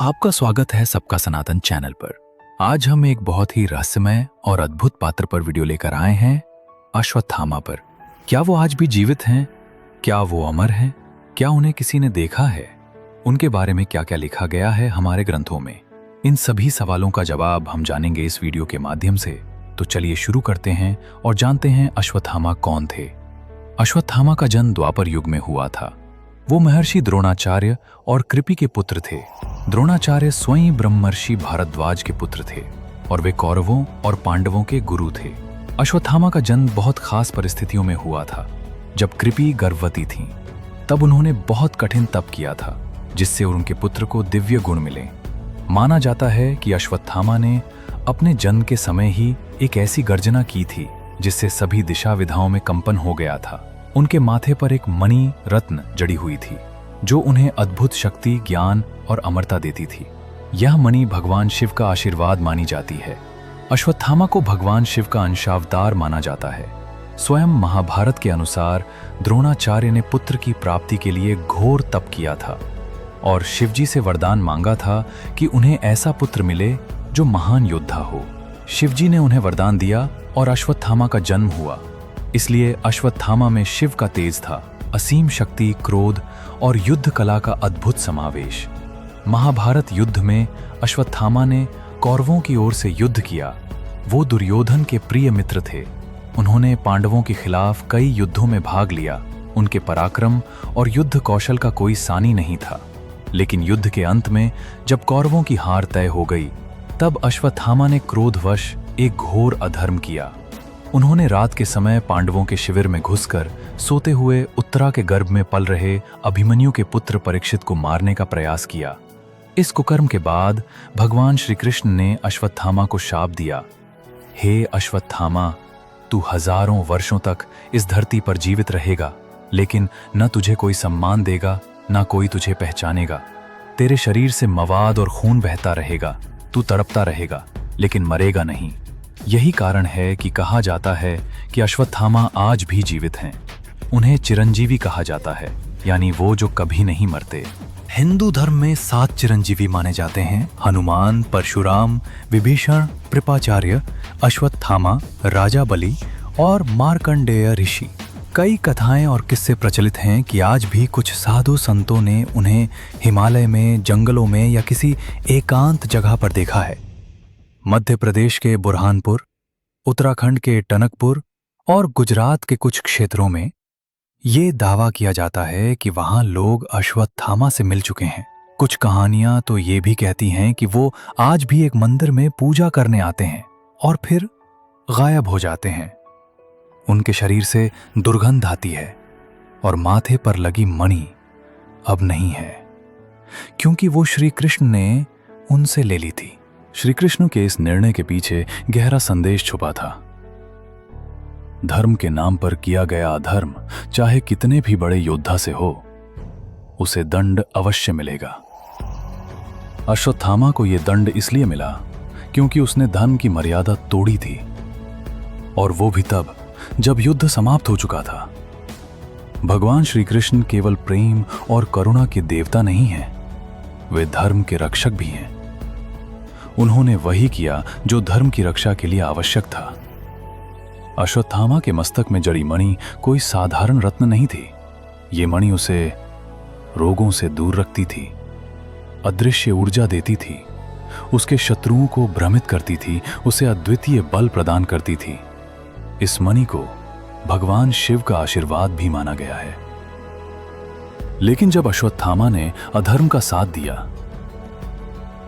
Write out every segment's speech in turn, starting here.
आपका स्वागत है सबका सनातन चैनल पर। आज हम एक बहुत ही रहस्यमय और अद्भुत पात्र पर वीडियो लेकर आए हैं, अश्वत्थामा पर। क्या वो आज भी जीवित हैं? क्या वो अमर हैं? क्या उन्हें किसी ने देखा है? उनके बारे में क्या क्या लिखा गया है हमारे ग्रंथों में? इन सभी सवालों का जवाब हम जानेंगे इस वीडियो के माध्यम से। तो चलिए शुरू करते हैं और जानते हैं अश्वत्थामा कौन थे। अश्वत्थामा का जन्म द्वापर युग में हुआ था। वो महर्षि द्रोणाचार्य और कृपि के पुत्र थे। द्रोणाचार्य स्वयं ब्रह्मर्षि भारद्वाज के पुत्र थे और वे कौरवों और पांडवों के गुरु थे। अश्वत्थामा का जन्म बहुत खास परिस्थितियों में हुआ था। जब कृपि गर्भवती थीं, तब उन्होंने बहुत कठिन तप किया था, जिससे उनके पुत्र को दिव्य गुण मिले। माना जाता है कि अश्वत्थामा ने अपने जन्म के समय ही एक ऐसी गर्जना की थी जिससे सभी दिशा विधाओं में कंपन हो गया था। उनके माथे पर एक मणि रत्न जड़ी हुई थी, जो उन्हें अद्भुत शक्ति, ज्ञान और अमरता देती थी। यह मणि भगवान शिव का आशीर्वाद मानी जाती है। अश्वत्थामा को भगवान शिव का अंशावतार माना जाता है। स्वयं महाभारत के अनुसार द्रोणाचार्य ने पुत्र की प्राप्ति के लिए घोर तप किया था और शिवजी से वरदान मांगा था कि उन्हें ऐसा पुत्र मिले जो महान योद्धा हो। शिवजी ने उन्हें वरदान दिया और अश्वत्थामा का जन्म हुआ। इसलिए अश्वत्थामा में शिव का तेज था, असीम शक्ति, क्रोध और युद्ध कला का अद्भुत समावेश। महाभारत युद्ध में अश्वत्थामा ने कौरवों की ओर से युद्ध किया। वो दुर्योधन के प्रिय मित्र थे। उन्होंने पांडवों के खिलाफ कई युद्धों में भाग लिया। उनके पराक्रम और युद्ध कौशल का कोई सानी नहीं था। लेकिन युद्ध के अंत में जब कौरवों की हार तय हो गई, तब अश्वत्थामा ने क्रोधवश एक घोर अधर्म किया। उन्होंने रात के समय पांडवों के शिविर में घुसकर सोते हुए उत्तरा के गर्भ में पल रहे अभिमन्यु के पुत्र परीक्षित को मारने का प्रयास किया। इस कुकर्म के बाद भगवान श्री कृष्ण ने अश्वत्थामा को शाप दिया, हे अश्वत्थामा, तू हजारों वर्षों तक इस धरती पर जीवित रहेगा, लेकिन न तुझे कोई सम्मान देगा, न कोई तुझे पहचानेगा। तेरे शरीर से मवाद और खून बहता रहेगा। तू तड़पता रहेगा, लेकिन मरेगा नहीं। यही कारण है कि कहा जाता है कि अश्वत्थामा आज भी जीवित हैं। उन्हें चिरंजीवी कहा जाता है, यानी वो जो कभी नहीं मरते। हिंदू धर्म में 7 चिरंजीवी माने जाते हैं: हनुमान, परशुराम, विभीषण, कृपाचार्य, अश्वत्थामा, राजा बलि और मार्कंडेय ऋषि। कई कथाएं और किस्से प्रचलित हैं कि आज भी कुछ साधु संतों ने उन्हें हिमालय में, जंगलों में या किसी एकांत जगह पर देखा है। मध्य प्रदेश के बुरहानपुर, उत्तराखंड के टनकपुर और गुजरात के कुछ क्षेत्रों में ये दावा किया जाता है कि वहां लोग अश्वत्थामा से मिल चुके हैं। कुछ कहानियां तो ये भी कहती हैं कि वो आज भी एक मंदिर में पूजा करने आते हैं और फिर गायब हो जाते हैं। उनके शरीर से दुर्गंध आती है और माथे पर लगी मणि अब नहीं है, क्योंकि वो श्री कृष्ण ने उनसे ले ली थी। श्री कृष्ण के इस निर्णय के पीछे गहरा संदेश छुपा था। धर्म के नाम पर किया गया अधर्म चाहे कितने भी बड़े योद्धा से हो, उसे दंड अवश्य मिलेगा। अश्वत्थामा को यह दंड इसलिए मिला क्योंकि उसने धर्म की मर्यादा तोड़ी थी, और वो भी तब जब युद्ध समाप्त हो चुका था। भगवान श्री कृष्ण केवल प्रेम और करुणा के देवता नहीं हैं, वे धर्म के रक्षक भी हैं। उन्होंने वही किया जो धर्म की रक्षा के लिए आवश्यक था। अश्वत्थामा के मस्तक में जड़ी मणि कोई साधारण रत्न नहीं थी। ये मणि उसे रोगों से दूर रखती थी, अदृश्य ऊर्जा देती थी, उसके शत्रुओं को भ्रमित करती थी, उसे अद्वितीय बल प्रदान करती थी। इस मणि को भगवान शिव का आशीर्वाद भी माना गया है। लेकिन जब अश्वत्थामा ने अधर्म का साथ दिया,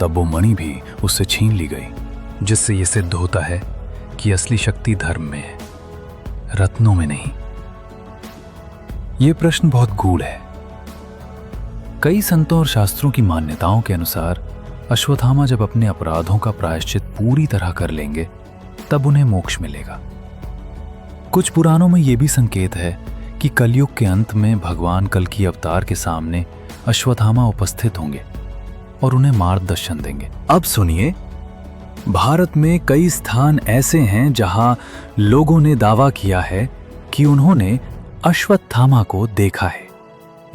तब वो मणि भी उससे छीन ली गई, जिससे यह सिद्ध होता है कि असली शक्ति धर्म में है, रत्नों में नहीं। यह प्रश्न बहुत गूढ़ है। कई संतों और शास्त्रों की मान्यताओं के अनुसार अश्वत्थामा जब अपने अपराधों का प्रायश्चित पूरी तरह कर लेंगे, तब उन्हें मोक्ष मिलेगा। कुछ पुराणों में यह भी संकेत है कि कलयुग के अंत में भगवान कल्कि अवतार के सामने अश्वत्थामा उपस्थित होंगे और उन्हें मार्गदर्शन देंगे। अब सुनिए, भारत में कई स्थान ऐसे हैं जहां लोगों ने दावा किया है कि उन्होंने अश्वत्थामा को देखा है।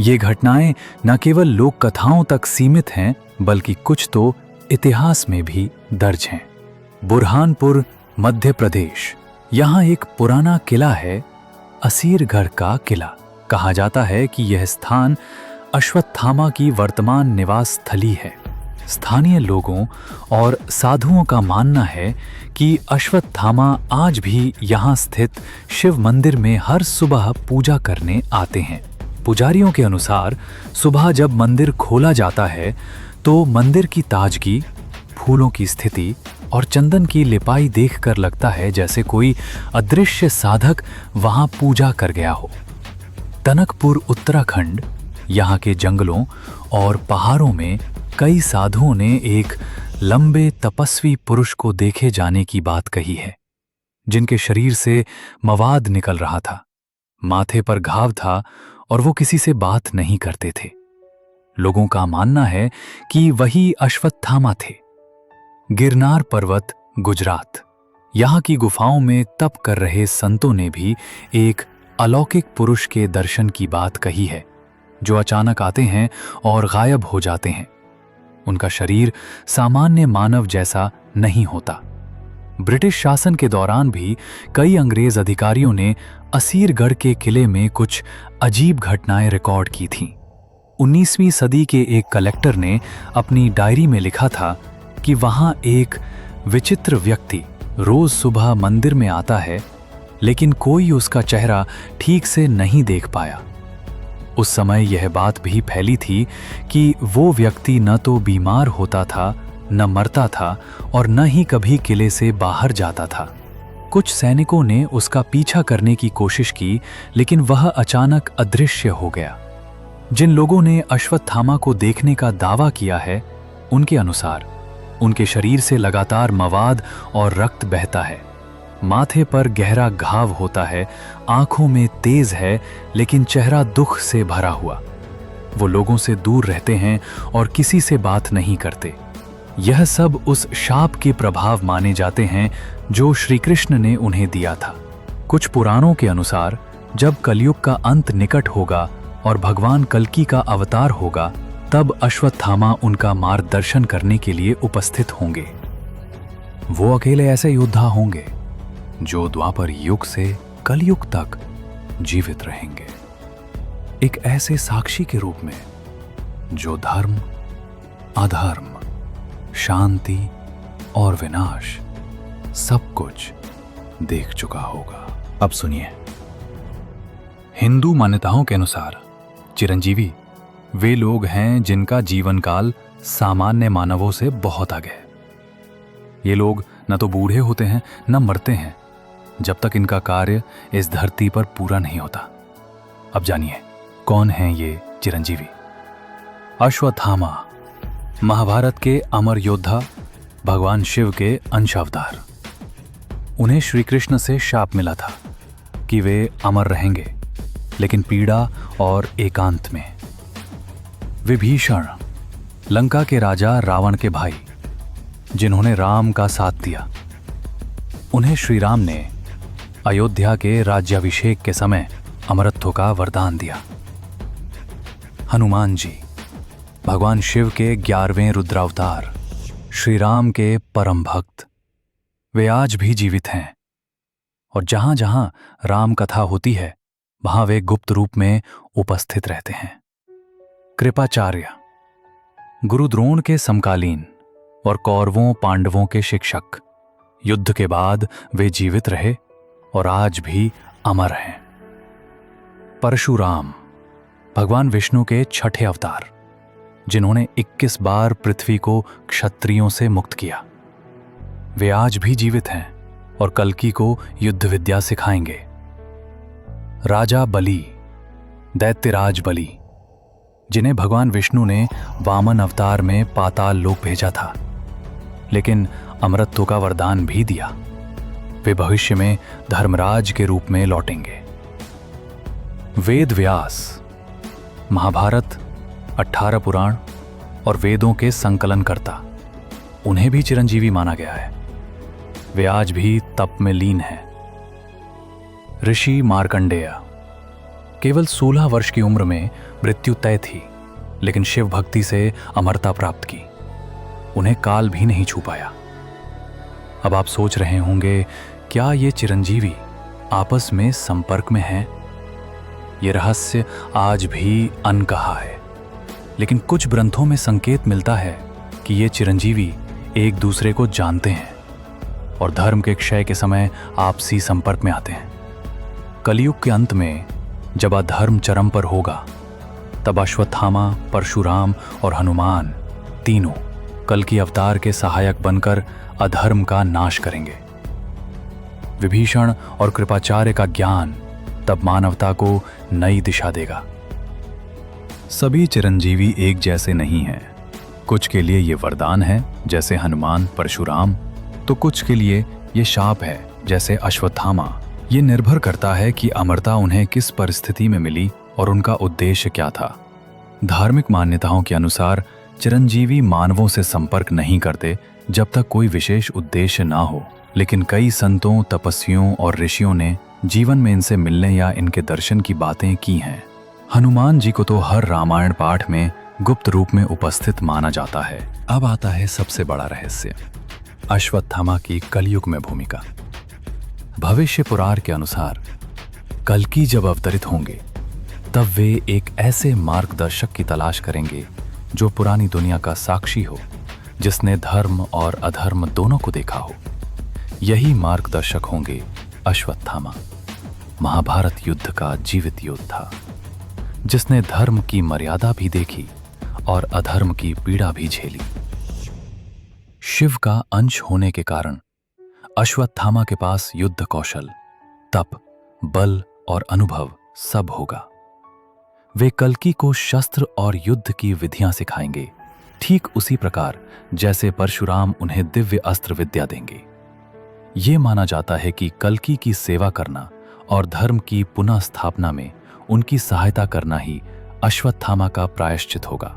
ये घटनाएं न केवल लोक कथाओं तक सीमित हैं, बल्कि कुछ तो इतिहास में भी दर्ज हैं। बुरहानपुर, मध्य प्रदेश। यहाँ एक पुराना किला है, असीरगढ़ का किला। कहा जाता है कि यह स्थान अश्वत्थामा की वर्तमान निवास स्थली है। स्थानीय लोगों और साधुओं का मानना है कि अश्वत्थामा आज भी यहाँ स्थित शिव मंदिर में हर सुबह पूजा करने आते हैं। पुजारियों के अनुसार सुबह जब मंदिर खोला जाता है तो मंदिर की ताजगी, फूलों की स्थिति और चंदन की लिपाई देखकर लगता है जैसे कोई अदृश्य साधक वहां पूजा कर गया हो। टनकपुर, उत्तराखंड। यहाँ के जंगलों और पहाड़ों में कई साधुओं ने एक लंबे तपस्वी पुरुष को देखे जाने की बात कही है, जिनके शरीर से मवाद निकल रहा था, माथे पर घाव था और वो किसी से बात नहीं करते थे। लोगों का मानना है कि वही अश्वत्थामा थे। गिरनार पर्वत, गुजरात। यहाँ की गुफाओं में तप कर रहे संतों ने भी एक अलौकिक पुरुष के दर्शन की बात कही है, जो अचानक आते हैं और गायब हो जाते हैं। उनका शरीर सामान्य मानव जैसा नहीं होता। ब्रिटिश शासन के दौरान भी कई अंग्रेज अधिकारियों ने असीरगढ़ के किले में कुछ अजीब घटनाएं रिकॉर्ड की थीं। 19वीं सदी के एक कलेक्टर ने अपनी डायरी में लिखा था कि वहां एक विचित्र व्यक्ति रोज सुबह मंदिर में आता है, लेकिन कोई उसका चेहरा ठीक से नहीं देख पाया। उस समय यह बात भी फैली थी कि वो व्यक्ति न तो बीमार होता था, न मरता था और न ही कभी किले से बाहर जाता था। कुछ सैनिकों ने उसका पीछा करने की कोशिश की, लेकिन वह अचानक अदृश्य हो गया। जिन लोगों ने अश्वत्थामा को देखने का दावा किया है, उनके अनुसार उनके शरीर से लगातार मवाद और रक्त बहता है, माथे पर गहरा घाव होता है, आंखों में तेज है, लेकिन चेहरा दुख से भरा हुआ। वो लोगों से दूर रहते हैं और किसी से बात नहीं करते। यह सब उस शाप के प्रभाव माने जाते हैं जो श्री कृष्ण ने उन्हें दिया था। कुछ पुराणों के अनुसार जब कलयुग का अंत निकट होगा और भगवान कल्कि का अवतार होगा, तब अश्वत्थामा उनका मार्गदर्शन करने के लिए उपस्थित होंगे। वो अकेले ऐसे योद्धा होंगे जो द्वापर युग से कलयुग तक जीवित रहेंगे, एक ऐसे साक्षी के रूप में जो धर्म, अधर्म, शांति और विनाश सब कुछ देख चुका होगा। अब सुनिए। हिंदू मान्यताओं के अनुसार चिरंजीवी वे लोग हैं जिनका जीवन काल सामान्य मानवों से बहुत आगे है। ये लोग न तो बूढ़े होते हैं न मरते हैं जब तक इनका कार्य इस धरती पर पूरा नहीं होता। अब जानिए कौन हैं ये चिरंजीवी। अश्वत्थामा महाभारत के अमर योद्धा, भगवान शिव के अंश अवतार। उन्हें श्री कृष्ण से शाप मिला था कि वे अमर रहेंगे, लेकिन पीड़ा और एकांत में। विभीषण, लंका के राजा रावण के भाई, जिन्होंने राम का साथ दिया। उन्हें श्री राम ने अयोध्या के राज्याभिषेक के समय अमरत्व का वरदान दिया। हनुमान जी, भगवान शिव के 11वें रुद्रावतार, श्री राम के परम भक्त। वे आज भी जीवित हैं और जहां जहां राम कथा होती है वहां वे गुप्त रूप में उपस्थित रहते हैं। कृपाचार्य, गुरु द्रोण के समकालीन और कौरवों पांडवों के शिक्षक। युद्ध के बाद वे जीवित रहे और आज भी अमर हैं। परशुराम, भगवान विष्णु के 6ठे अवतार, जिन्होंने 21 बार पृथ्वी को क्षत्रियों से मुक्त किया। वे आज भी जीवित हैं और कल्कि को युद्ध विद्या सिखाएंगे। राजा बलि, दैत्यराज बलि, जिन्हें भगवान विष्णु ने वामन अवतार में पाताल लोक भेजा था, लेकिन अमरत्व का वरदान भी दिया। वे भविष्य में धर्मराज के रूप में लौटेंगे। वेद व्यास, महाभारत, 18 पुराण और वेदों के संकलन करता, उन्हें भी चिरंजीवी माना गया है। वे आज भी तप में लीन हैं। ऋषि मार्कंडेय, केवल 16 वर्ष की उम्र में मृत्यु तय थी, लेकिन शिव भक्ति से अमरता प्राप्त की। उन्हें काल भी नहीं छू पाया। अब आप सोच रहे होंगे, क्या ये चिरंजीवी आपस में संपर्क में हैं? ये रहस्य आज भी अनकहा है, लेकिन कुछ ग्रंथों में संकेत मिलता है कि ये चिरंजीवी एक दूसरे को जानते हैं और धर्म के क्षय के समय आपसी संपर्क में आते हैं। कलयुग के अंत में जब अधर्म चरम पर होगा, तब अश्वत्थामा, परशुराम और हनुमान तीनों कल्कि अवतार के सहायक बनकर अधर्म का नाश करेंगे। विभीषण और कृपाचार्य का ज्ञान तब मानवता को नई दिशा देगा। सभी चिरंजीवी एक जैसे नहीं हैं। कुछ के लिए ये वरदान है जैसे हनुमान, परशुराम, तो कुछ के लिए ये शाप है जैसे अश्वत्थामा। ये निर्भर करता है कि अमरता उन्हें किस परिस्थिति में मिली और उनका उद्देश्य क्या था। धार्मिक मान्यताओं के अनुसार चिरंजीवी मानवों से संपर्क नहीं करते जब तक कोई विशेष उद्देश्य ना हो, लेकिन कई संतों, तपस्वियों और ऋषियों ने जीवन में इनसे मिलने या इनके दर्शन की बातें की हैं। हनुमान जी को तो हर रामायण पाठ में गुप्त रूप में उपस्थित माना जाता है। अब आता है सबसे बड़ा रहस्य, अश्वत्थामा की कलयुग में भूमिका। भविष्य पुराण के अनुसार कल्कि जब अवतरित होंगे तब वे एक ऐसे मार्गदर्शक की तलाश करेंगे जो पुरानी दुनिया का साक्षी हो, जिसने धर्म और अधर्म दोनों को देखा हो। यही मार्गदर्शक होंगे अश्वत्थामा, महाभारत युद्ध का जीवित योद्धा, जिसने धर्म की मर्यादा भी देखी और अधर्म की पीड़ा भी झेली। शिव का अंश होने के कारण अश्वत्थामा के पास युद्ध कौशल, तप, बल और अनुभव सब होगा। वे कल्कि को शस्त्र और युद्ध की विधियां सिखाएंगे, ठीक उसी प्रकार जैसे परशुराम उन्हें दिव्य अस्त्र विद्या देंगे। ये माना जाता है कि कल्कि की सेवा करना और धर्म की पुनः स्थापना में उनकी सहायता करना ही अश्वत्थामा का प्रायश्चित होगा।